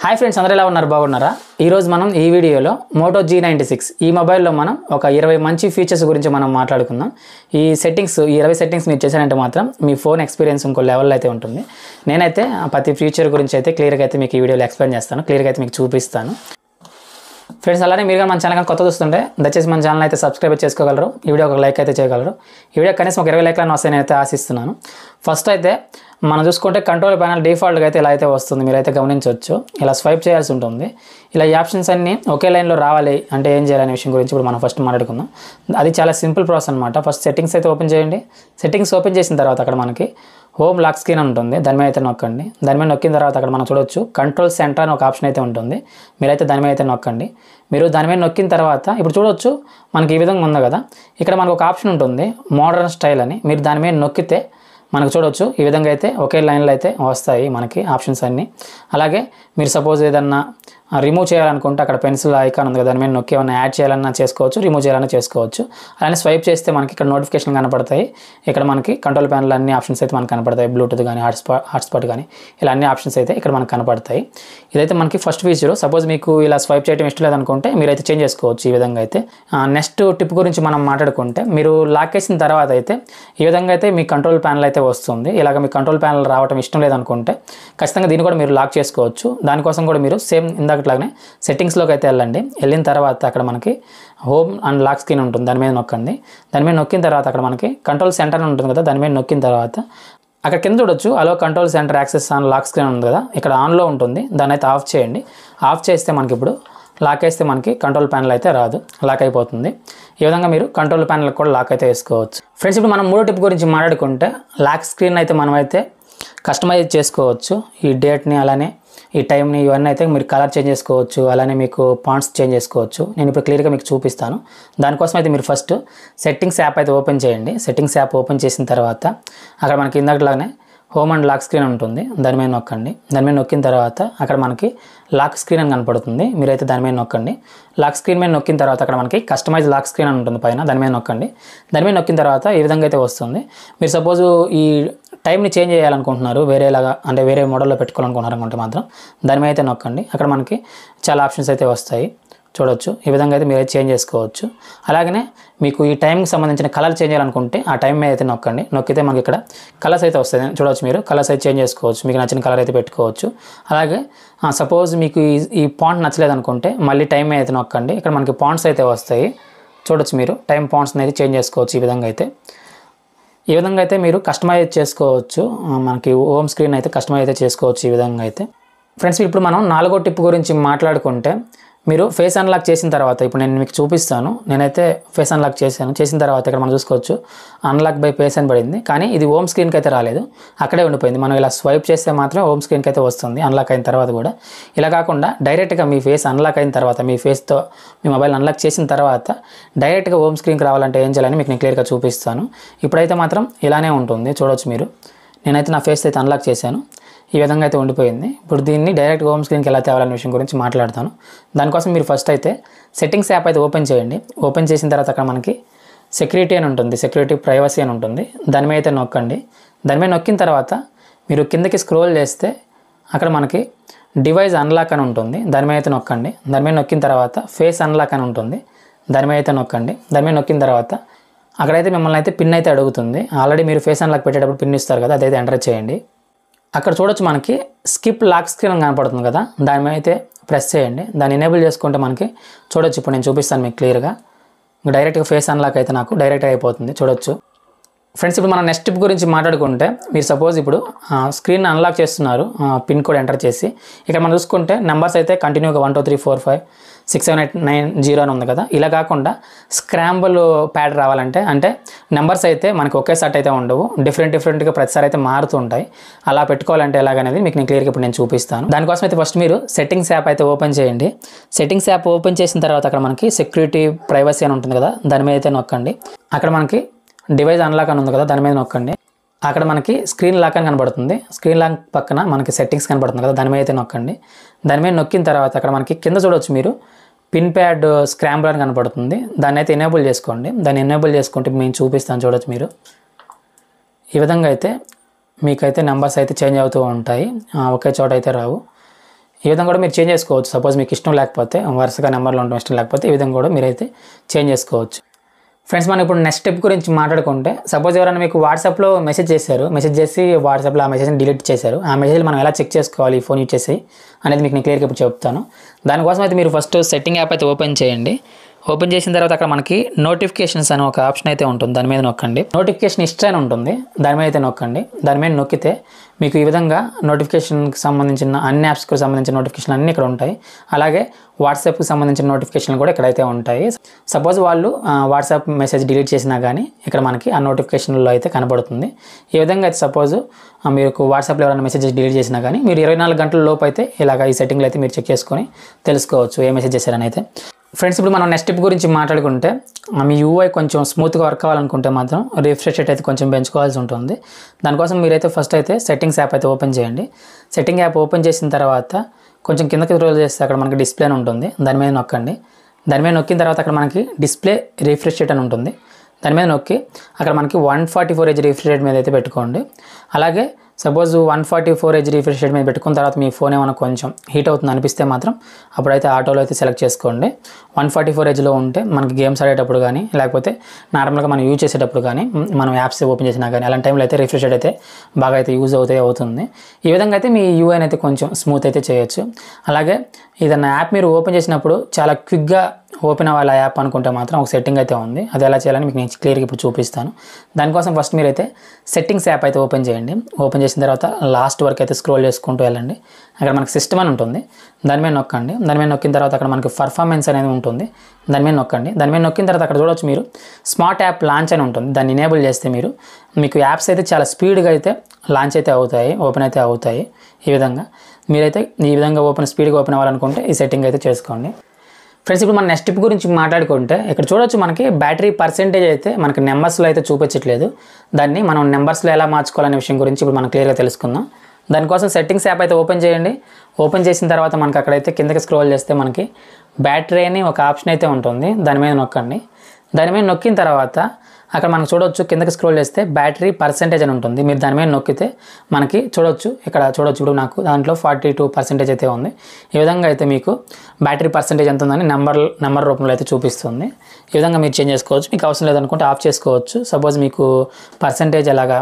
Hi friends, అందరూ ఎలా ఉన్నారు? బాగున్నారా? ఈరోజు మనం ఈ వీడియోలో మోటో G96 ఈ మొబైల్లో మనం ఒక 20 మంచి ఫీచర్స్ గురించి మనం మాట్లాడుకుందాం. ఈ 20 సెట్టింగ్స్ మీరు చేశారంటే మాత్రం మీ ఫోన్ ఎక్స్పీరియన్స్ ఇంకో లెవెల్లో అయితే ఉంటుంది. నేనైతే ప్రతి ఫీచర్ గురించి అయితే క్లియర్గా అయితే మీకు ఈ వీడియోలో ఎక్స్ప్లెయిన్ చేస్తాను, క్లియర్గా అయితే మీకు చూపిస్తాను. ఫ్రెండ్స్, అలానే మీరు మన ఛానల్ కొత్త చూస్తుంటే దయచేసి మన ఛానల్ అయితే సబ్స్క్రైబ్ చేసుకోగలరు, ఈ వీడియో ఒక లైక్ అయితే చేయగలరు. ఈ వీడియో కనీసం ఒక 20 లైక్లను వస్తాయని అయితే ఆశిస్తున్నాను. ఫస్ట్ అయితే మనం చూసుకుంటే కంట్రోల్ ప్యానల్ డిఫాల్ట్గా అయితే ఇలా అయితే వస్తుంది, మీరైతే గమనించవచ్చు. ఇలా స్వైప్ చేయాల్సి ఉంటుంది. ఇలా ఈ ఆప్షన్స్ అన్నీ ఒకే లైన్లో రావాలి అంటే ఏం చేయాలనే విషయం గురించి ఇప్పుడు మనం ఫస్ట్ మాట్లాడుకుందాం. అది చాలా సింపుల్ ప్రాసెస్ అనమాట. ఫస్ట్ సెట్టింగ్స్ అయితే ఓపెన్ చేయండి. సెట్టింగ్స్ ఓపెన్ చేసిన తర్వాత అక్కడ మనకి హోమ్ లాక్ స్క్రీన్ అని ఉంటుంది, దాని మీద అయితే నొక్కండి. దాని మీద నొక్కిన తర్వాత అక్కడ మనం చూడొచ్చు కంట్రోల్ సెంటర్ అని ఒక ఆప్షన్ అయితే ఉంటుంది, మీరైతే దాని మీద అయితే నొక్కండి. మీరు దాని మీద నొక్కిన తర్వాత ఇప్పుడు చూడొచ్చు మనకి ఈ విధంగా ఉంది కదా. ఇక్కడ మనకు ఒక ఆప్షన్ ఉంటుంది మోడర్న్ స్టైల్ అని, మీరు దాని మీద నొక్కితే మనకు చూడొచ్చు ఈ విధంగా అయితే ఒకే లైన్లో అయితే వస్తాయి మనకి ఆప్షన్స్ అన్నీ. అలాగే మీరు సపోజ్ ఏదన్నా రిమూవ్ చేయాలనుకుంటే అక్కడ పెన్సిల్ ఐకాన్ ఉంది కదా, దాని మీద నొక్కి ఏమైనా యాడ్ చేయాలన్నా చేసుకోవచ్చు, రిమూవ్ చేయాలన్నా చేసుకోవచ్చు. అలానే స్వైప్ చేస్తే మనకి ఇక్కడ నోటిఫికేషన్ కనపడతాయి. ఇక్కడ మనకి కంట్రోల్ ప్యానల్ అన్ని ఆప్షన్స్ అయితే మనకు కనపడతాయి, బ్లూటూత్ కానీ హాట్స్పాట్ కానీ ఇలా అన్ని ఆప్షన్స్ అయితే ఇక్కడ మనకు కనపడతాయి. ఇదైతే మనకి ఫస్ట్ ఫీచర్. సపోజ్ మీకు ఇలా స్వైప్ చేయడం ఇష్టం లేదనుకుంటే మీరైతే చేంజ్ చేసుకోవచ్చు ఈ విధంగా అయితే. నెక్స్ట్ టిప్ గురించి మనం మాట్లాడుకుంటే, మీరు లాక్ వేసిన తర్వాత అయితే ఈ విధంగా అయితే మీ కంట్రోల్ ప్యానల్ అయితే వస్తుంది. ఇలాగ మీ కంట్రోల్ ప్యానల్ రావడం ఇష్టం లేదనుకుంటే ఖచ్చితంగా దీన్ని కూడా మీరు లాక్ చేసుకోవచ్చు. దానికోసం కూడా మీరు సేమ్ ఇందాకట్లాగానే సెట్టింగ్స్లోకి అయితే వెళ్ళండి. వెళ్ళిన తర్వాత అక్కడ మనకి హోమ్ అండ్ లాక్ స్క్రీన్ ఉంటుంది, దాని మీద నొక్కండి. దాని మీద నొక్కిన తర్వాత అక్కడ మనకి కంట్రోల్ సెంటర్ ఉంటుంది కదా, దాని మీద నొక్కిన తర్వాత అక్కడ కింద చూడొచ్చు allow control centre access on lock screen ఉంది కదా, ఇక్కడ ఆన్లో ఉంటుంది. దాన్ని అయితే ఆఫ్ చేయండి. ఆఫ్ చేస్తే మనకి ఇప్పుడు లాక్ వేస్తే మనకి కంట్రోల్ ప్యానల్ అయితే రాదు, లాక్ అయిపోతుంది. ఈ విధంగా మీరు కంట్రోల్ ప్యానల్ కూడా లాక్ అయితే వేసుకోవచ్చు. ఫ్రెండ్స్, ఇప్పుడు మనం మూడో టిప్ గురించి మాట్లాడుకుంటే, లాక్ స్క్రీన్ అయితే మనమైతే కస్టమైజ్ చేసుకోవచ్చు. ఈ డేట్ని అలానే ఈ టైంని ఇవన్నీ అయితే మీరు కలర్ చేంజ్ చేసుకోవచ్చు, అలానే మీకు ఫాంట్స్ చేంజ్ చేసుకోవచ్చు. నేను ఇప్పుడు క్లియర్గా మీకు చూపిస్తాను. దానికోసం అయితే మీరు ఫస్ట్ సెట్టింగ్స్ యాప్ అయితే ఓపెన్ చేయండి. సెట్టింగ్స్ యాప్ ఓపెన్ చేసిన తర్వాత అక్కడ మనకి ఇందాకలానే హోమ్ అండ్ లాక్ స్క్రీన్ ఉంటుంది, దాని మీద నొక్కండి. దాని మీద నొక్కిన తర్వాత అక్కడ మనకి లాక్ స్క్రీన్ అని కనపడుతుంది, మీరైతే దాని మీద నొక్కండి. లాక్ స్క్రీన్ మీద నొక్కిన తర్వాత అక్కడ మనకి కస్టమైజ్ లాక్ స్క్రీన్ అని ఉంటుంది పైన, దాని మీద నొక్కండి. దాని మీద నొక్కిన తర్వాత ఈ విధంగా అయితే వస్తుంది. మీరు సపోజు ఈ టైంని చేంజ్ చేయాలనుకుంటున్నారు, వేరేలాగా అంటే వేరే మోడల్లో పెట్టుకోవాలనుకుంటున్నారు అనుకుంటే మాత్రం దాని మీద అయితే నొక్కండి. అక్కడ మనకి చాలా ఆప్షన్స్ అయితే వస్తాయి, చూడొచ్చు. ఈ విధంగా అయితే మీరైతే చేంజ్ చేసుకోవచ్చు. అలాగనే మీకు ఈ టైంకి సంబంధించిన కలర్ చేంజ్ చేయాలనుకుంటే ఆ టైం మీద అయితే నొక్కండి. నొక్కితే మనకి ఇక్కడ కలర్స్ అయితే వస్తాయి, చూడొచ్చు. మీరు కలర్స్ అయితే చేంజ్ చేసుకోవచ్చు, మీకు నచ్చిన కలర్ అయితే పెట్టుకోవచ్చు. అలాగే సపోజ్ మీకు ఈ పాంట్ నచ్చలేదు అనుకుంటే మళ్ళీ టైం మీద అయితే నొక్కండి. ఇక్కడ మనకి పాంట్స్ అయితే వస్తాయి, చూడొచ్చు. మీరు టైం పాంట్స్ని అయితే చేంజ్ చేసుకోవచ్చు ఈ విధంగా అయితే. ఈ విధంగా అయితే మీరు కస్టమైజ్ చేసుకోవచ్చు, మనకి హోమ్ స్క్రీన్ అయితే కస్టమైజ్ అయితే చేసుకోవచ్చు ఈ విధంగా అయితే. ఫ్రెండ్స్, ఇప్పుడు మనం నాలుగో టిప్ గురించి మాట్లాడుకుంటే, మీరు ఫేస్ అన్లాక్ చేసిన తర్వాత ఇప్పుడు నేను మీకు చూపిస్తాను. నేనైతే ఫేస్ అన్లాక్ చేసిన తర్వాత ఇక్కడ మనం చూసుకోవచ్చు అన్లాక్ బై ఫేస్ అని పడింది, కానీ ఇది హోమ్ స్క్రీన్కి అయితే రాలేదు, అక్కడే ఉండిపోయింది. మనం ఇలా స్వైప్ చేస్తే మాత్రం హోమ్ స్క్రీన్కి అయితే వస్తుంది అన్లాక్ అయిన తర్వాత కూడా. ఇలా కాకుండా డైరెక్ట్గా మీ ఫేస్ అన్లాక్ అయిన తర్వాత, మీ ఫేస్తో మీ మొబైల్ అన్లాక్ చేసిన తర్వాత డైరెక్ట్గా హోమ్ స్క్రీన్కి రావాలంటే ఏం చేయాలని మీకు నేను క్లియర్గా చూపిస్తాను. ఇప్పుడైతే మాత్రం ఇలానే ఉంటుంది, చూడవచ్చు మీరు. నేనైతే నా ఫేస్ అయితే అన్లాక్ చేశాను, ఈ విధంగా అయితే ఉండిపోయింది. ఇప్పుడు దీన్ని డైరెక్ట్ హోమ్ స్క్రీన్కి ఎలా తేవాలనే విషయం గురించి మాట్లాడతాను. దానికోసం మీరు ఫస్ట్ అయితే సెట్టింగ్స్ యాప్ అయితే ఓపెన్ చేయండి. ఓపెన్ చేసిన తర్వాత అక్కడ మనకి సెక్యూరిటీ అని ఉంటుంది, సెక్యూరిటీ ప్రైవసీ అని ఉంటుంది, దాని మీద అయితే నొక్కండి. దాని మీద నొక్కిన తర్వాత మీరు కిందకి స్క్రోల్ చేస్తే అక్కడ మనకి డివైస్ అన్లాక్ అని ఉంటుంది, దాని మీద అయితే నొక్కండి. దాని మీద నొక్కిన తర్వాత ఫేస్ అన్లాక్ అని ఉంటుంది, దాని మీద అయితే నొక్కండి. దాని మీద నొక్కిన తర్వాత అక్కడైతే మిమ్మల్ని అయితే పిన్ అయితే అడుగుతుంది. ఆల్రెడీ మీరు ఫేస్ అన్లాక్ పెట్టేటప్పుడు పిన్ ఇస్తారు కదా, అదైతే ఎంటర్ చేయండి. అక్కడ చూడొచ్చు మనకి స్కిప్ లాక్ స్క్రీన్ కనపడుతుంది కదా, దాని మీద అయితే ప్రెస్ చేయండి. దాన్ని ఎనేబుల్ చేసుకుంటే మనకి చూడొచ్చు. ఇప్పుడు నేను చూపిస్తాను మీకు క్లియర్గా. డైరెక్ట్గా ఫేస్ అన్లాక్ అయితే నాకు డైరెక్ట్గా అయిపోతుంది, చూడొచ్చు. ఫ్రెండ్స్, ఇప్పుడు మనం నెక్స్ట్ టిప్ గురించి మాట్లాడుకుంటే, మీరు సపోజ్ ఇప్పుడు స్క్రీన్ అన్లాక్ చేస్తున్నారు పిన్ కోడ్ ఎంటర్ చేసి. ఇక్కడ మనం చూసుకుంటే నెంబర్స్ అయితే కంటిన్యూగా 1 2 3 4 5 6 7 8 9 0 అని ఉంది కదా. ఇలా కాకుండా స్క్రాంబుల్ ప్యాడ్ రావాలంటే, అంటే నెంబర్స్ అయితే మనకి ఒకేసారి అయితే ఉండవు, డిఫరెంట్గా ప్రతిసారి అయితే మారుతూ ఉంటాయి. అలా పెట్టుకోవాలంటే ఎలాగనేది మీకు నేను క్లియర్గా ఇప్పుడు నేను చూపిస్తాను. దానికోసం అయితే ఫస్ట్ మీరు సెట్టింగ్స్ యాప్ అయితే ఓపెన్ చేయండి. సెట్టింగ్స్ యాప్ ఓపెన్ చేసిన తర్వాత అక్కడ మనకి సెక్యూరిటీ ప్రైవసీ అని ఉంటుంది కదా, దాని మీద అయితే నొక్కండి. అక్కడ మనకి డివైస్ అన్లాక్ అని ఉంది కదా, దాని మీద నొక్కండి. అక్కడ మనకి స్క్రీన్ లాక్ అని కనబడుతుంది, స్క్రీన్ లాక్ పక్కన మనకి సెట్టింగ్స్ కనబడుతుంది కదా, దాని మీద అయితే నొక్కండి. దాని మీద నొక్కిన తర్వాత అక్కడ మనకి కింద చూడవచ్చు మీరు పిన్ ప్యాడ్ స్క్రాంబులర్ అని కనబడుతుంది, దాన్ని అయితే ఎనేబుల్ చేసుకోండి. దాన్ని ఎనేబుల్ చేసుకుంటే మేము చూపిస్తాను, చూడవచ్చు మీరు. ఈ విధంగా అయితే మీకైతే నెంబర్స్ అయితే చేంజ్ అవుతూ ఉంటాయి, ఒకే చోట అయితే రావు. ఈ విధంగా కూడా మీరు చేంజ్ చేసుకోవచ్చు. సపోజ్ మీకు ఇష్టం లేకపోతే, వరుసగా నెంబర్లు ఉండడం ఇష్టం లేకపోతే ఈ విధంగా కూడా మీరైతే చేంజ్ చేసుకోవచ్చు. ఫ్రెండ్స్, మనం ఇప్పుడు నెక్స్ట్ స్టెప్ గురించి మాట్లాడుకుంటే, సపోజ్ ఎవరైనా మీకు వాట్సాప్లో మెసేజ్ చేసి వాట్సాప్లో ఆ మెసేజ్ని డిలీట్ చేశారు. ఆ మెసేజ్లు మనం ఎలా చెక్ చేసుకోవాలి ఈ ఫోన్ యూజ్ చేసి అనేది మీకు నేను క్లియర్గా ఇప్పుడు చెప్తాను. దానికోసం అయితే మీరు ఫస్ట్ సెట్టింగ్ యాప్ అయితే ఓపెన్ చేయండి. ఓపెన్ చేసిన తర్వాత అక్కడ మనకి నోటిఫికేషన్స్ అని ఒక ఆప్షన్ అయితే ఉంటుంది. దాని మీద నొక్కండి. నోటిఫికేషన్ హిస్టరీ అని ఉంటుంది, దాని మీద అయితే నొక్కండి. దాని మీద నొక్కితే మీకు ఈ విధంగా నోటిఫికేషన్కి సంబంధించిన అన్ని యాప్స్కి సంబంధించిన నోటిఫికేషన్ అన్నీ ఇక్కడ ఉంటాయి. అలాగే వాట్సాప్కి సంబంధించిన నోటిఫికేషన్లు కూడా ఇక్కడైతే ఉంటాయి. సపోజ్ వాళ్ళు వాట్సాప్ మెసేజ్ డిలీట్ చేసినా కానీ ఇక్కడ మనకి ఆ నోటిఫికేషన్లో అయితే కనబడుతుంది. ఈ విధంగా అయితే సపోజ్ మీకు వాట్సాప్లో ఎవరైనా మెసేజెస్ డిలీట్ చేసినా కానీ మీరు 24 గంటల లోపు అయితే ఇలాగ ఈ సెట్టింగ్లో అయితే మీరు చెక్ చేసుకొని తెలుసుకోవచ్చు ఏ మెసేజ్ చేశారని అయితే. ఫ్రెండ్స్, ఇప్పుడు మనం నెక్స్ట్ స్టెప్ గురించి మాట్లాడుకుంటే, మీ యూఐ కొంచెం స్మూత్గా వర్క్ అవ్వాలనుకుంటే మాత్రం రిఫ్రెష్ రేట్ అయితే కొంచెం పెంచుకోవాల్సి ఉంటుంది. దానికోసం మీరైతే ఫస్ట్ అయితే సెట్టింగ్స్ యాప్ అయితే ఓపెన్ చేయండి. సెట్టింగ్ యాప్ ఓపెన్ చేసిన తర్వాత కొంచెం కిందకి స్క్రోల్ చేస్తే అక్కడ మనకి డిస్ప్లే అని ఉంటుంది, దాని మీద నొక్కండి. దాని మీద నొక్కిన తర్వాత అక్కడ మనకి డిస్ప్లే రిఫ్రెష్ రేట్ అని ఉంటుంది, దాని మీద నొక్కి అక్కడ మనకి 144 Hz రిఫ్రెష్ రేట్ మీద అయితే పెట్టుకోండి. అలాగే సపోజ్ 144 Hz రిఫ్రెష్ రేట్ మీద పెట్టుకున్న తర్వాత మీ ఫోన్ ఏమైనా కొంచెం హీట్ అవుతుంది అనిపిస్తే మాత్రం అప్పుడైతే ఆటోలో అయితే సెలెక్ట్ చేసుకోండి. 144 Hzలో ఉంటే మనకి గేమ్స్ ఆడేటప్పుడు కానీ లేకపోతే నార్మల్గా మనం యూజ్ చేసేటప్పుడు కానీ మనం యాప్స్ ఓపెన్ చేసినా కానీ అలాంటి టైంలో అయితే రిఫ్రెష్ రేట్ అయితే బాగా అయితే యూజ్ అవుతుంది. ఈ విధంగా అయితే మీ యూఐని అయితే కొంచెం స్మూత్ అయితే చేయొచ్చు. అలాగే ఏదైనా యాప్ మీరు ఓపెన్ చేసినప్పుడు చాలా క్విక్గా ఓపెన్ అవ్వాలి యాప్ అనుకుంటే మాత్రం ఒక సెట్టింగ్ అయితే ఉంది. అది ఎలా చేయాలని మీకు నేను క్లియర్గా ఇప్పుడు చూపిస్తాను. దానికోసం ఫస్ట్ మీరైతే సెట్టింగ్స్ యాప్ అయితే ఓపెన్ చేయండి. ఓపెన్ చేసిన తర్వాత లాస్ట్ వరకు అయితే స్క్రోల్ చేసుకుంటూ వెళ్ళండి. అక్కడ మనకి సిస్టమ్ అని ఉంటుంది, దాని మీద నొక్కండి. దాని మీద నొక్కిన తర్వాత అక్కడ మనకి పర్ఫార్మెన్స్ అనేది ఉంటుంది, దాని మీద నొక్కండి. దాని మీద నొక్కిన తర్వాత అక్కడ చూడవచ్చు మీరు స్మార్ట్ యాప్ లాంచ్ అని ఉంటుంది, దాన్ని ఎనేబుల్ చేస్తే మీకు యాప్స్ అయితే చాలా స్పీడ్గా అయితే లాంచ్ అయితే అవుతాయి, ఓపెన్ అయితే అవుతాయి. ఈ విధంగా మీరైతే ఈ విధంగా స్పీడ్గా ఓపెన్ అవ్వాలనుకుంటే ఈ సెట్టింగ్ అయితే చేసుకోండి. ఫ్రెండ్స్, ఇప్పుడు మన నెక్స్ట్ టిప్ గురించి మాట్లాడుకుంటే ఇక్కడ చూడొచ్చు మనకి బ్యాటరీ పర్సెంటేజ్ అయితే మనకి నెంబర్స్లో అయితే చూపించట్లేదు. దాన్ని మనం నెంబర్స్లో ఎలా మార్చుకోవాలనే విషయం గురించి ఇప్పుడు మనం క్లియర్గా తెలుసుకుందాం. దానికోసం సెట్టింగ్స్ యాప్ అయితే ఓపెన్ చేయండి. ఓపెన్ చేసిన తర్వాత మనకి అక్కడైతే కిందకి స్క్రోల్ చేస్తే మనకి బ్యాటరీ అని ఒక ఆప్షన్ అయితే ఉంటుంది, దాని మీద నొక్కండి. దాని మీద నొక్కిన తర్వాత అక్కడ మనకు చూడవచ్చు కిందకి స్క్రోల్ చేస్తే బ్యాటరీ పర్సెంటేజ్ అని ఉంటుంది. మీరు దాని మీద నొక్కితే మనకి ఇక్కడ చూడొచ్చు ఇప్పుడు నాకు దాంట్లో 42% అయితే ఉంది. ఈ విధంగా అయితే మీకు బ్యాటరీ పర్సెంటేజ్ ఎంత ఉందని నెంబర్ రూపంలో అయితే చూపిస్తుంది. ఈ విధంగా మీరు చేంజ్ చేసుకోవచ్చు. మీకు అవసరం లేదనుకుంటే ఆఫ్ చేసుకోవచ్చు. సపోజ్ మీకు పర్సెంటేజ్ అలాగా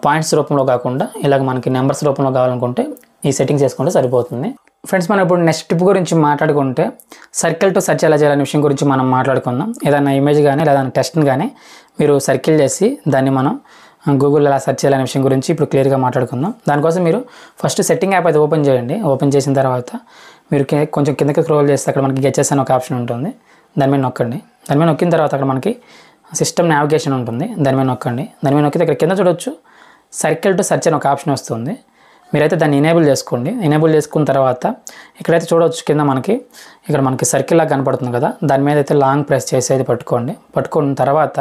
పాయింట్స్ రూపంలో కాకుండా ఇలాగ మనకి నెంబర్స్ రూపంలో కావాలనుకుంటే ఈ సెట్టింగ్స్ చేసుకుంటే సరిపోతుంది. ఫ్రెండ్స్, మనం ఇప్పుడు నెక్స్ట్ టిప్ గురించి మాట్లాడుకుంటే సర్కిల్ టు సెర్చ్ ఎలా చేయాలనే విషయం గురించి మనం మాట్లాడుకుందాం. ఏదైనా ఇమేజ్ కానీ లేదా టెస్ట్ని కానీ మీరు సర్కిల్ చేసి దాన్ని మనం గూగుల్ ఎలా సెర్చ్ చేయాలనే విషయం గురించి ఇప్పుడు క్లియర్గా మాట్లాడుకుందాం. దానికోసం మీరు ఫస్ట్ సెట్టింగ్ యాప్ అయితే ఓపెన్ చేయండి. ఓపెన్ చేసిన తర్వాత మీరు కొంచెం కిందకి స్క్రోల్ చేస్తే అక్కడ మనకి గెచెస్ అని ఒక ఆప్షన్ ఉంటుంది, దాని మీద నొక్కండి. దాని మీద నొక్కిన తర్వాత అక్కడ మనకి సిస్టమ్ నావిగేషన్ ఉంటుంది, దాని మీద నొక్కండి. దాని మీద నొక్కితే ఇక్కడ కింద చూడొచ్చు సర్కిల్ టు సెర్చ్ అని ఒక ఆప్షన్ వస్తుంది. మీరైతే దాన్ని ఎనేబుల్ చేసుకోండి. ఎనేబుల్ చేసుకున్న తర్వాత ఇక్కడైతే చూడవచ్చు కింద ఇక్కడ మనకి సర్కిల్ లాగా కనపడుతుంది కదా, దాని మీద అయితే లాంగ్ ప్రెస్ చేసి అయితే పట్టుకున్న తర్వాత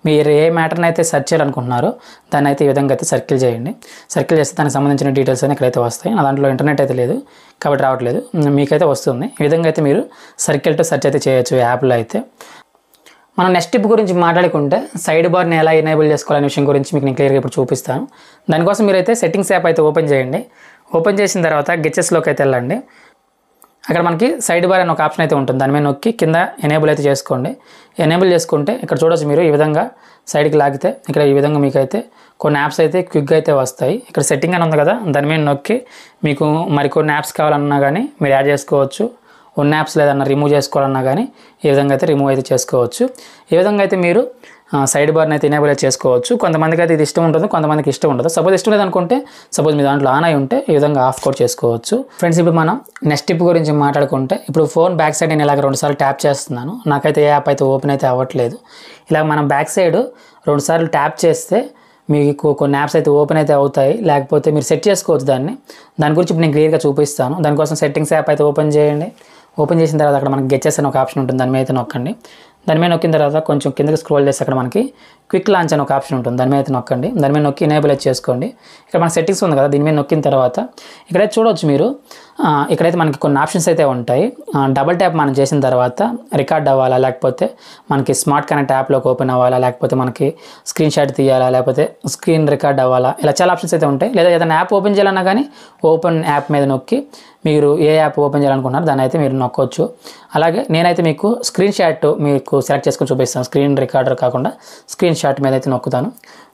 మీరు ఏ మ్యాటర్ని అయితే సెర్చ్ చేయాలనుకుంటున్నారో దాన్ని అయితే ఈ విధంగా అయితే సర్కిల్ చేయండి. సర్కిల్ చేస్తే దానికి సంబంధించిన డీటెయిల్స్ అని ఇక్కడైతే వస్తాయి. నా దాంట్లో ఇంటర్నెట్ అయితే లేదు కాబట్టి రావట్లేదు, మీకైతే వస్తుంది. ఈ విధంగా అయితే మీరు సర్కిల్ టు సెర్చ్ అయితే చేయొచ్చు యాప్లో అయితే. మనం నెక్స్ట్ టిప్ గురించి మాట్లాడుకుంటే సైడ్ బార్ని ఎలా ఎనేబుల్ చేసుకోవాలనే విషయం గురించి మీకు నేను క్లియర్గా ఇప్పుడు చూపిస్తాను. దానికోసం మీరైతే సెట్టింగ్స్ యాప్ అయితే ఓపెన్ చేయండి. ఓపెన్ చేసిన తర్వాత గెచెస్లోకి అయితే వెళ్ళండి. అక్కడ మనకి సైడ్ బార్ అని ఒక ఆప్షన్ అయితే ఉంటుంది, దాని మీద నొక్కి కింద ఎనేబుల్ అయితే చేసుకోండి. ఎనేబుల్ చేసుకుంటే ఇక్కడ చూడవచ్చు మీరు ఈ విధంగా సైడ్కి లాగితే ఇక్కడ ఈ విధంగా మీకైతే కొన్ని యాప్స్ అయితే క్విక్గా అయితే వస్తాయి. ఇక్కడ సెట్టింగ్ అని ఉంది కదా, దాని మీద నొక్కి మీకు మరికొన్ని యాప్స్ కావాలన్నా కానీ మీరు యాడ్ చేసుకోవచ్చు. ఉన్న యాప్స్ లేదన్నా రిమూవ్ చేసుకోవాలన్నా కానీ ఈ విధంగా అయితే రిమూవ్ అయితే చేసుకోవచ్చు. ఈ విధంగా అయితే మీరు సైడ్ బార్ని అయితే ఎనేబుల్ చేసుకోవచ్చు. కొంతమందికి అయితే ఇది ఇష్టం ఉంటుంది, కొంతమందికి ఇష్టం ఉండదు. సపోజ్ ఇష్టం లేదనుకుంటే సపోజ్ మీ దాంట్లో ఆన్ అయి ఉంటే ఈ విధంగా ఆఫ్ కూడా చేసుకోవచ్చు. ఫ్రెండ్స్, ఇప్పుడు మనం నెక్స్ట్ టిప్ గురించి మాట్లాడుకుంటే ఇప్పుడు ఫోన్ బ్యాక్ సైడ్ నేను ఇలాగ 2 సార్లు ట్యాప్ చేస్తున్నాను. నాకైతే ఏ యాప్ అయితే ఓపెన్ అయితే అవ్వట్లేదు. ఇలా మనం బ్యాక్ సైడ్ 2 సార్లు ట్యాప్ చేస్తే మీకు కొన్ని యాప్స్ అయితే ఓపెన్ అయితే అవుతాయి, లేకపోతే మీరు సెట్ చేసుకోవచ్చు దాని గురించి ఇప్పుడు నేను క్లియర్గా చూపిస్తాను. దానికోసం సెట్టింగ్స్ యాప్ అయితే ఓపెన్ చేయండి. ఓపెన్ చేసిన తర్వాత అక్కడ మనకి గెచెస్ అని ఒక ఆప్షన్ ఉంటుంది, దాని మీద అయితే నొక్కండి. దాని మీద నొక్కిన తర్వాత కొంచెం కిందకి స్క్రోల్ చేస్తే అక్కడ మనకి క్విక్ లాంచ్ అని ఒక ఆప్షన్ ఉంటుంది, దాని మీద అయితే నొక్కండి. దాని మీద నొక్కి ఎనేబుల్ అయితే చేసుకోండి. ఇక్కడ మన సెట్టింగ్స్ ఉంది కదా, దీని మీద నొక్కిన తర్వాత ఇక్కడైతే చూడవచ్చు మీరు ఇక్కడైతే మనకి కొన్ని ఆప్షన్స్ అయితే ఉంటాయి. డబుల్ ట్యాప్ మనం చేసిన తర్వాత రికార్డ్ అవ్వాలా, లేకపోతే మనకి స్మార్ట్ కనెక్ట్ యాప్లోకి ఓపెన్ అవ్వాలా, లేకపోతే మనకి స్క్రీన్ షాట్ తీయాలా, లేకపోతే స్క్రీన్ రికార్డ్ అవ్వాలా, ఇలా చాలా ఆప్షన్స్ అయితే ఉంటాయి. లేదా ఏదైనా యాప్ ఓపెన్ చేయాలన్నా కానీ ఓపెన్ యాప్ మీద నొక్కి మీరు ఏ యాప్ ఓపెన్ చేయాలనుకుంటున్నారు దాన్ని అయితే మీరు నొక్కొచ్చు. అలాగే నేనైతే మీకు స్క్రీన్ షాట్ మీకు సెలెక్ట్ చేసుకొని చూపిస్తాను. స్క్రీన్ రికార్డర్ కాకుండా స్క్రీన్ షాట్ మీద అయితే నొక్కుతాను.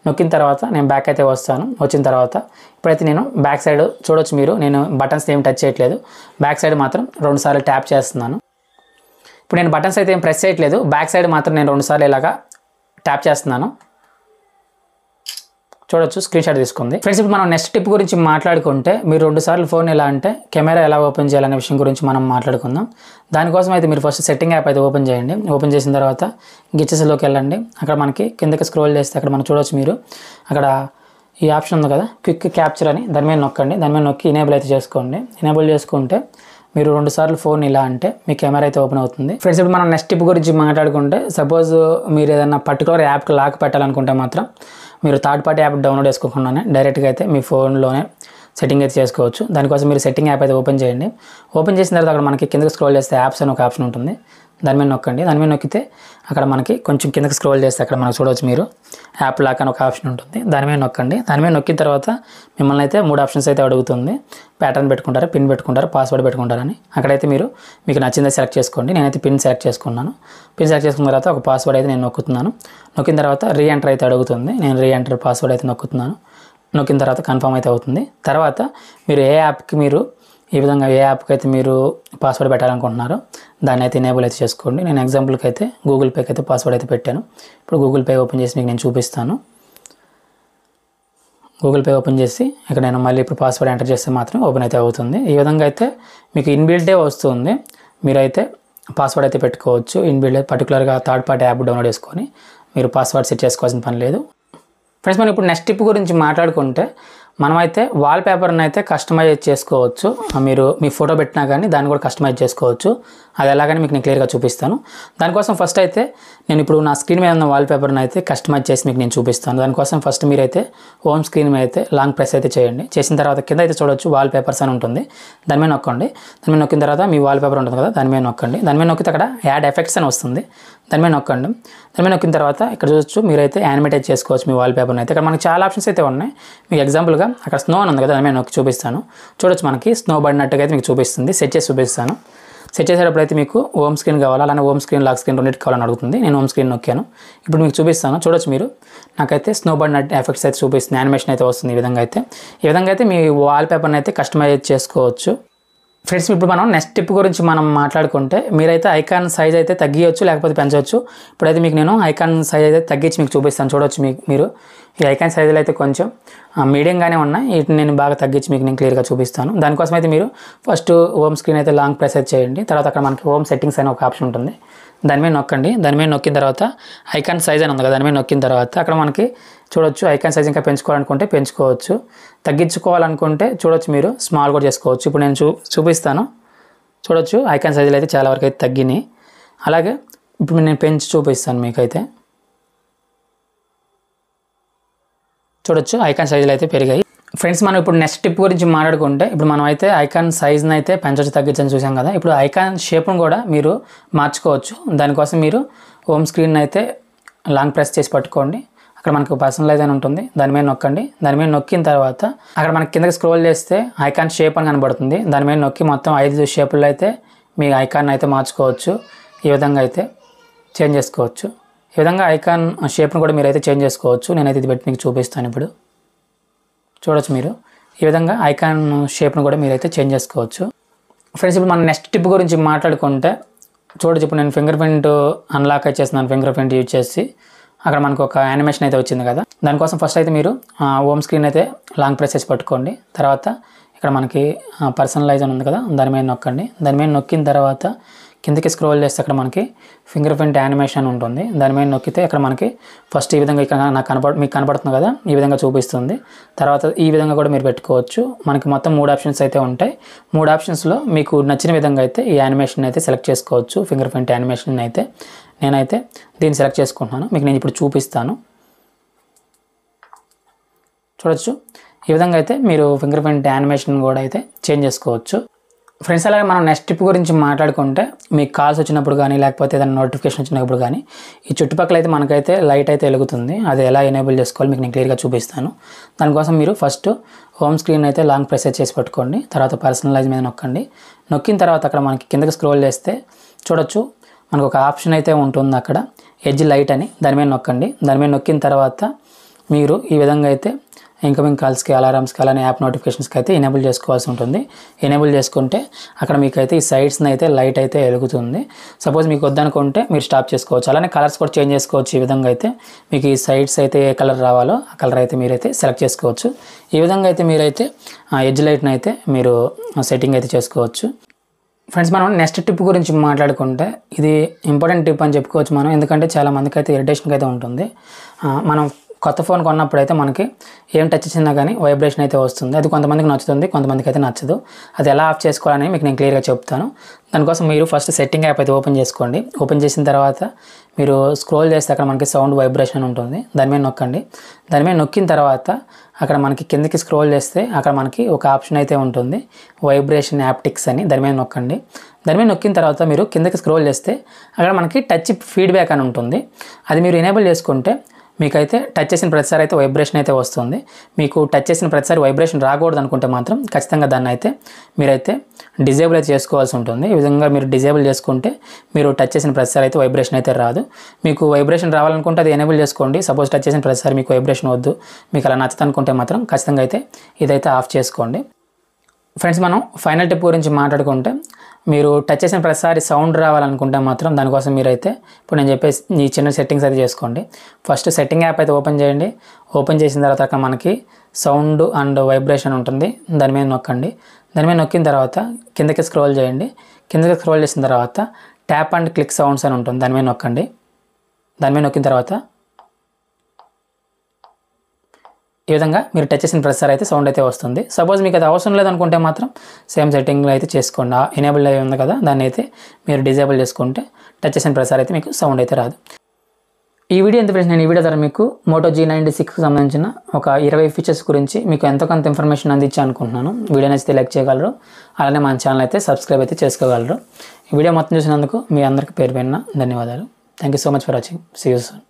నొక్కిన తర్వాత నేను బ్యాక్ అయితే వస్తాను. వచ్చిన తర్వాత ఇప్పుడైతే నేను బ్యాక్ సైడ్ చూడొచ్చు మీరు, నేను బటన్స్ ఏం టచ్ చేయట్లేదు. బ్యాక్ సైడ్ మాత్రం 2 సార్లు ట్యాప్ చేస్తున్నాను. ఇప్పుడు నేను బటన్స్ అయితే ఏం ప్రెస్ చేయట్లేదు, బ్యాక్ సైడ్ మాత్రం నేను 2 సార్లు ఇలాగా ట్యాప్ చేస్తున్నాను. చూడొచ్చు స్క్రీన్ షాట్ తీసుకుంది. ఫ్రెండ్స్, ఇప్పుడు మనం నెక్స్ట్ టిప్ గురించి మాట్లాడుకుంటే, మీరు 2 సార్లు ఫోన్ ఎలా అంటే కెమెరా ఎలా ఓపెన్ చేయాలనే విషయం గురించి మనం మాట్లాడుకుందాం. దానికోసం అయితే మీరు ఫస్ట్ సెట్టింగ్ యాప్ అయితే ఓపెన్ చేయండి. ఓపెన్ చేసిన తర్వాత గిచ్చెస్లోకి వెళ్ళండి. అక్కడ మనకి కిందకి స్క్రోల్ చేస్తే అక్కడ మనం చూడొచ్చు మీరు, అక్కడ ఈ ఆప్షన్ ఉంది కదా క్విక్ క్యాప్చర్ అని, దాని మీద నొక్కండి. దాని మీద నొక్కి ఇనేబుల్ అయితే చేసుకోండి. ఇనేబుల్ చేసుకుంటే మీరు 2 సార్లు ఫోన్ ఇలా అంటే మీ కెమెరా అయితే ఓపెన్ అవుతుంది. ఫ్రెండ్స్, ఇప్పుడు మనం నెక్స్ట్ టిప్ గురించి మాట్లాడుకుంటే, సపోజ్ మీరు ఏదైనా పర్టికులర్ యాప్కి లాక్ పెట్టాలనుకుంటే మాత్రం మీరు థర్డ్ పార్టీ యాప్ డౌన్లోడ్ చేసుకోకుండానే డైరెక్ట్గా అయితే మీ ఫోన్లోనే సెట్టింగ్ అయితే చేసుకోవచ్చు. దానికోసం మీరు సెట్టింగ్ యాప్ అయితే ఓపెన్ చేయండి. ఓపెన్ చేసిన తర్వాత అక్కడ మనకి కిందకి స్క్రోల్ చేస్తే యాప్స్ అని ఒక ఆప్షన్ ఉంటుంది. దాని మీద నొక్కండి. దాని మీద నొక్కితే అక్కడ మనకి కొంచెం కిందకి స్క్రోల్ చేస్తే అక్కడ మనకు చూడవచ్చు మీరు యాప్ లాక్ అని ఒక ఆప్షన్ ఉంటుంది. దాని మీద నొక్కండి. దాని మీద నొక్కిన తర్వాత మిమ్మల్ని అయితే 3 ఆప్షన్స్ అయితే అడుగుతుంది. ప్యాటర్న్ పెట్టుకుంటారు, పిన్ పెట్టుకుంటారు, పాస్వర్డ్ పెట్టుకుంటారని. అక్కడైతే మీరు మీకు నచ్చిందే సెలెక్ట్ చేసుకోండి. నేనైతే పిన్ సెలెక్ట్ చేసుకున్నాను. పిన్ సెలెక్ట్ చేసుకున్న తర్వాత ఒక పాస్వర్డ్ అయితే నేను నొక్కుతున్నాను. నొక్కిన తర్వాత రీఎంటర్ అయితే అడుగుతుంది. నేను రీఎంటర్ పాస్వర్డ్ అయితే నొక్కుతున్నాను. నొక్కిన తర్వాత కన్ఫర్మ్ అయితే అవుతుంది. తర్వాత మీరు ఏ యాప్కి మీరు ఈ విధంగా ఏ యాప్కి అయితే మీరు పాస్వర్డ్ పెట్టాలనుకుంటున్నారో దాన్ని అయితే ఎనేబుల్ అయితే చేసుకోండి. నేను ఎగ్జాంపుల్కి అయితే గూగుల్ పేకి అయితే పాస్వర్డ్ అయితే పెట్టాను. ఇప్పుడు గూగుల్ పే ఓపెన్ చేసి మీకు నేను చూపిస్తాను. గూగుల్ పే ఓపెన్ చేసి ఇక్కడ నేను మళ్ళీ ఇప్పుడు పాస్వర్డ్ ఎంటర్ చేస్తే మాత్రం ఓపెన్ అయితే అవుతుంది. ఈ విధంగా అయితే మీకు ఇన్బిల్టే వస్తుంది. మీరైతే పాస్వర్డ్ అయితే పెట్టుకోవచ్చు. ఇన్బిల్ట్ పర్టికులర్గా థర్డ్ పార్టీ యాప్ డౌన్లోడ్ చేసుకొని మీరు పాస్వర్డ్ సెట్ చేసుకోవాల్సిన పని లేదు. ఫ్రెండ్స్, మనం ఇప్పుడు నెక్స్ట్ టిప్ గురించి మాట్లాడుకుంటే, మనమైతే వాల్పేపర్ని అయితే కస్టమైజ్ చేసుకోవచ్చు. మీరు మీ ఫోటో పెట్టినా కానీ దాన్ని కూడా కస్టమైజ్ చేసుకోవచ్చు. అది ఎలాగని మీకు నేను క్లియర్గా చూపిస్తాను. దానికోసం ఫస్ట్ అయితే నేను ఇప్పుడు నా స్క్రీన్ మీద ఉన్న వాల్పేపర్ని అయితే కస్టమైజ్ చేసి మీకు నేను చూపిస్తాను. దానికోసం ఫస్ట్ మీరైతే హోమ్ స్క్రీన్ మీద అయితే లాంగ్ ప్రెస్ అయితే చేయండి. చేసిన తర్వాత కింద అయితే చూడొచ్చు వాల్పేపర్స్ అని ఉంటుంది. దాని మీద నొక్కండి. దాని మీద నొక్కిన తర్వాత మీ వాల్పేపర్ ఉంటుంది కదా, దాని మీద నొక్కండి. దాని మీద నొక్కితే అక్కడ యాడ్ ఎఫెక్ట్స్ అని వస్తుంది. దాని మీద నొక్కండి. దాని మీద నొక్కిన తర్వాత ఇక్కడ చూడొచ్చు మీరైతే యానిమేట్ చేసుకోవచ్చు మీ వాల్పేపర్ని అయితే. ఇక్కడ మనకి చాలా ఆప్షన్స్ అయితే ఉన్నాయి. మీకు ఎగ్జాంపుల్గా అక్కడ స్నో అని ఉంది కదా, దాని మీద నొక్కి చూపిస్తాను. చూడొచ్చు మనకి స్నో పడినట్టుగా అయితే మీకు చూపిస్తుంది. సెట్ చేసి చూపిస్తాను. సెట్ చేసేటప్పుడు అయితే మీకు హోమ్ స్క్రీన్ కావాలా, అలానే హోమ్ స్క్రీన్ లాక్ స్క్రీన్ రెండింటి కావాలని అడుగుతుంది. నేను హోమ్ స్క్రీన్ నొక్కాను. ఇప్పుడు మీకు చూపిస్తాను. చూడొచ్చు మీరు, నాకైతే స్నో బర్డ్ ఎఫెక్ట్స్ అయితే చూపిస్తుంది. యానిమేషన్ అయితే వస్తుంది. ఈ విధంగా అయితే మీ వాల్పేపర్ని అయితే కస్టమైజ్ చేసుకోవచ్చు. ఫ్రెండ్స్, ఇప్పుడు మనం నెక్స్ట్ టిప్ గురించి మనం మాట్లాడుకుంటే, మీరైతే ఐకాన్ సైజ్ అయితే తగ్గించవచ్చు లేకపోతే పెంచవచ్చు. ఇప్పుడైతే మీకు నేను ఐకాన్ సైజ్ అయితే తగ్గించి మీకు చూపిస్తాను. చూడొచ్చు మీరు ఈ ఐకాన్ సైజులు అయితే కొంచెం మీడియంగానే ఉన్నాయి. వీటిని నేను బాగా తగ్గించి మీకు నేను క్లియర్గా చూపిస్తాను. దానికోసం అయితే మీరు ఫస్ట్ హోమ్ స్క్రీన్ అయితే లాంగ్ ప్రెస్ అయితే చేయండి. తర్వాత అక్కడ మనకి హోమ్ సెట్టింగ్స్ అనే ఒక ఆప్షన్ ఉంటుంది. దాని మీద నొక్కండి. దాని మీద నొక్కిన తర్వాత ఐకాన్ సైజ్ అని ఉంది కదా, దాని మీద నొక్కిన తర్వాత అక్కడ మనకి చూడొచ్చు ఐకాన్ సైజ్ ఇంకా పెంచుకోవాలనుకుంటే పెంచుకోవచ్చు, తగ్గించుకోవాలనుకుంటే చూడొచ్చు మీరు స్మాల్ కూడా చేసుకోవచ్చు. ఇప్పుడు నేను చూపిస్తాను. చూడొచ్చు ఐకాన్ సైజులు అయితే చాలా వరకు అయితే తగ్గినాయి. అలాగే ఇప్పుడు నేను పెంచి చూపిస్తాను మీకైతే. చూడొచ్చు ఐకాన్ సైజులు అయితే పెరిగాయి. ఫ్రెండ్స్, మనం ఇప్పుడు నెక్స్ట్ టిప్ గురించి మాట్లాడుకుంటే, ఇప్పుడు మనం అయితే ఐకాన్ సైజ్ని అయితే పెంచవచ్చు తగ్గించని చూసాం కదా. ఇప్పుడు ఐకాన్ షేప్ను కూడా మీరు మార్చుకోవచ్చు. దానికోసం మీరు హోమ్ స్క్రీన్ అయితే లాంగ్ ప్రెస్ చేసి పట్టుకోండి. అక్కడ మనకు పర్సనలైజ్ అని ఉంటుంది. దాని మీద నొక్కండి. దాని మీద నొక్కిన తర్వాత అక్కడ మనకి కిందకి స్క్రోల్ చేస్తే ఐకాన్ షేప్ అని కనబడుతుంది. దాని మీద నొక్కి మొత్తం 5 షేపుల్లో అయితే మీ ఐకాన్ అయితే మార్చుకోవచ్చు. ఈ విధంగా అయితే చేంజ్ చేసుకోవచ్చు. ఈ విధంగా ఐకాన్ షేప్ను కూడా మీరైతే చేంజ్ చేసుకోవచ్చు. నేనైతే ఇది పెట్టి మీకు చూపిస్తాను. ఇప్పుడు చూడొచ్చు మీరు ఈ విధంగా ఐకాన్ షేప్ను కూడా మీరైతే చేంజ్ చేసుకోవచ్చు. ఫ్రెండ్స్, ఇప్పుడు మనం నెక్స్ట్ టిప్ గురించి మాట్లాడుకుంటే, చూడొచ్చు ఇప్పుడు నేను ఫింగర్ ప్రింట్ అన్లాక్ చేస్తున్నాను. ఫింగర్ ప్రింట్ యూజ్ చేసి అక్కడ మనకు ఒక యానిమేషన్ అయితే వచ్చింది కదా. దానికోసం ఫస్ట్ అయితే మీరు హోమ్ స్క్రీన్ అయితే లాంగ్ ప్రెస్ చేసి పట్టుకోండి. తర్వాత ఇక్కడ మనకి పర్సనలైజ్ అని ఉంది కదా, దాని మీద నొక్కండి. దాని మీద నొక్కిన తర్వాత కిందకి స్క్రోల్ చేస్తే అక్కడ మనకి ఫింగర్ ప్రింట్ యానిమేషన్ ఉంటుంది. దాని మీద నొక్కితే ఇక్కడ మనకి ఫస్ట్ ఈ విధంగా ఇక్కడ మీకు కనపడుతుంది కదా, ఈ విధంగా చూపిస్తుంది. తర్వాత ఈ విధంగా కూడా మీరు పెట్టుకోవచ్చు. మనకి మొత్తం 3 ఆప్షన్స్ అయితే ఉంటాయి. 3 ఆప్షన్స్లో మీకు నచ్చిన విధంగా అయితే ఈ యానిమేషన్ అయితే సెలెక్ట్ చేసుకోవచ్చు. ఫింగర్ ప్రింట్ యానిమేషన్ అయితే నేనైతే దీన్ని సెలెక్ట్ చేసుకుంటున్నాను. మీకు నేను ఇప్పుడు చూపిస్తాను. చూడొచ్చు ఈ విధంగా అయితే మీరు ఫింగర్ ప్రింట్ యానిమేషన్ కూడా అయితే చేంజ్ చేసుకోవచ్చు. ఫ్రెండ్స్, అలాగే మనం నెక్స్ట్ టిప్ గురించి మాట్లాడుకుంటే మీకు కాల్స్ వచ్చినప్పుడు కానీ లేకపోతే ఏదైనా నోటిఫికేషన్ వచ్చినప్పుడు కానీ ఈ చుట్టుపక్కల అయితే మనకైతే లైట్ అయితే వెలుగుతుంది. అది ఎలా ఎనేబుల్ చేసుకోవాలి మీకు నేను క్లియర్గా చూపిస్తాను. దానికోసం మీరు ఫస్ట్ హోమ్ స్క్రీన్ అయితే లాంగ్ ప్రెస్ చేసి పెట్టుకోండి. తర్వాత పర్సనలైజ్ మీద నొక్కండి. నొక్కిన తర్వాత అక్కడ మనకి కిందకి స్క్రోల్ చేస్తే చూడొచ్చు, మనకు ఒక ఆప్షన్ అయితే ఉంటుంది అక్కడ ఎడ్జ్ లైట్ అని. దాని మీద నొక్కండి. దాని మీద నొక్కిన తర్వాత మీరు ఈ విధంగా అయితే ఇన్కమింగ్ కాల్స్కి, అలారమ్స్కి, అలానే యాప్ నోటిఫికేషన్స్కి అయితే ఎనేబుల్ చేసుకోవాల్సి ఉంటుంది. ఎనేబుల్ చేసుకుంటే అక్కడ మీకు అయితే ఈ సైడ్స్ని అయితే లైట్ అయితే వెలుగుతుంది. సపోజ్ మీకు వద్దనుకుంటే మీరు స్టాప్ చేసుకోవచ్చు. అలానే కలర్స్ కూడా చేంజ్ చేసుకోవచ్చు. ఈ విధంగా అయితే మీకు ఈ సైడ్స్ అయితే ఏ కలర్ రావాలో ఆ కలర్ అయితే మీరైతే సెలెక్ట్ చేసుకోవచ్చు. ఈ విధంగా అయితే మీరైతే ఎడ్జ్ లైట్ని అయితే మీరు సెట్టింగ్ అయితే చేసుకోవచ్చు. ఫ్రెండ్స్, మనం నెక్స్ట్ టిప్ గురించి మాట్లాడుకుంటే ఇది ఇంపార్టెంట్ టిప్ అని చెప్పుకోవచ్చు మనం. ఎందుకంటే చాలామందికి అయితే ఇరిటేషన్కి అయితే ఉంటుంది. మనం కొత్త ఫోన్ కొన్నప్పుడు అయితే మనకి ఏం టచ్ చేసినా కానీ వైబ్రేషన్ అయితే వస్తుంది. అది కొంతమందికి నచ్చుతుంది, కొంతమందికి అయితే నచ్చదు. అది ఎలా ఆఫ్ చేసుకోవాలని మీకు నేను క్లియర్గా చెప్తాను. దానికోసం మీరు ఫస్ట్ సెట్టింగ్ యాప్ అయితే ఓపెన్ చేసుకోండి. ఓపెన్ చేసిన తర్వాత మీరు స్క్రోల్ చేస్తే అక్కడ మనకి సౌండ్ వైబ్రేషన్ ఉంటుంది. దాని మీద నొక్కండి. దాని మీద నొక్కిన తర్వాత అక్కడ మనకి కిందకి స్క్రోల్ చేస్తే అక్కడ మనకి ఒక ఆప్షన్ అయితే ఉంటుంది, వైబ్రేషన్ యాప్టిక్స్ అని. దాని మీద నొక్కండి. దాని మీద నొక్కిన తర్వాత మీరు కిందకి స్క్రోల్ చేస్తే అక్కడ మనకి టచ్ ఫీడ్బ్యాక్ అని ఉంటుంది. అది మీరు ఎనేబుల్ చేసుకుంటే మీకైతే టచ్ చేసిన ప్రతిసారి అయితే వైబ్రేషన్ అయితే వస్తుంది. మీకు టచ్ చేసిన ప్రతిసారి వైబ్రేషన్ రాకూడదు అనుకుంటే మాత్రం ఖచ్చితంగా దాన్ని అయితే మీరైతే డిజేబుల్ అయితే చేసుకోవాల్సి ఉంటుంది. ఈ విధంగా మీరు డిజేబుల్ చేసుకుంటే మీరు టచ్ చేసిన ప్రతిసారి అయితే వైబ్రేషన్ అయితే రాదు. మీకు వైబ్రేషన్ రావాలనుకుంటే అది ఎనేబుల్ చేసుకోండి. సపోజ్ టచ్ చేసిన ప్రతిసారి మీకు వైబ్రేషన్ వద్దు, మీకు అలా నచ్చదు అనుకుంటే మాత్రం ఖచ్చితంగా అయితే ఇదైతే ఆఫ్ చేసుకోండి. ఫ్రెండ్స్, మనం ఫైనల్ టిప్ గురించి మాట్లాడుకుంటే మీరు టచ్ చేసిన ప్రతిసారి సౌండ్ రావాలనుకుంటే మాత్రం దానికోసం మీరైతే ఇప్పుడు నేను చెప్పేసి ఈ చిన్న సెట్టింగ్స్ అయితే చేసుకోండి. ఫస్ట్ సెట్టింగ్ యాప్ అయితే ఓపెన్ చేయండి. ఓపెన్ చేసిన తర్వాత అక్కడ మనకి సౌండ్ అండ్ వైబ్రేషన్ ఉంటుంది. దాని మీద నొక్కండి. దాని మీద నొక్కిన తర్వాత కిందకి స్క్రోల్ చేయండి. కిందకి స్క్రోల్ చేసిన తర్వాత ట్యాప్ అండ్ క్లిక్ సౌండ్స్ అని ఉంటుంది. దాని మీద నొక్కండి. దాని మీద నొక్కిన తర్వాత ఈ విధంగా మీరు టచ్ చేసిన ప్రతిసారి అయితే సౌండ్ అయితే వస్తుంది. సపోజ్ మీకు అది అవసరం లేదనుకుంటే మాత్రం సేమ్ సెట్టింగ్లో అయితే చేసుకోండి. ఎనేబుల్ అయి ఉంది కదా, దాన్ని అయితే మీరు డిజేబుల్ చేసుకుంటే టచ్ చేసిన ప్రతిసారి అయితే మీకు సౌండ్ అయితే రాదు. ఈ వీడియో ఎంత ఫ్రెండ్స్, నేను ఈ వీడియో ద్వారా మీకు Moto G96కి సంబంధించిన ఒక 20 ఫీచర్స్ గురించి మీకు ఎంతో కొంత ఇన్ఫర్మేషన్ అందించి అనుకుంటున్నాను. వీడియో నచ్చితే లైక్ చేయగలరు, అలానే మన ఛానల్ అయితే సబ్స్క్రైబ్ అయితే చేసుకోగలరు. ఈ వీడియో మొత్తం చూసినందుకు మీ అందరికీ పేరు పైన ధన్యవాదాలు. Thank you so much for watching. See you soon.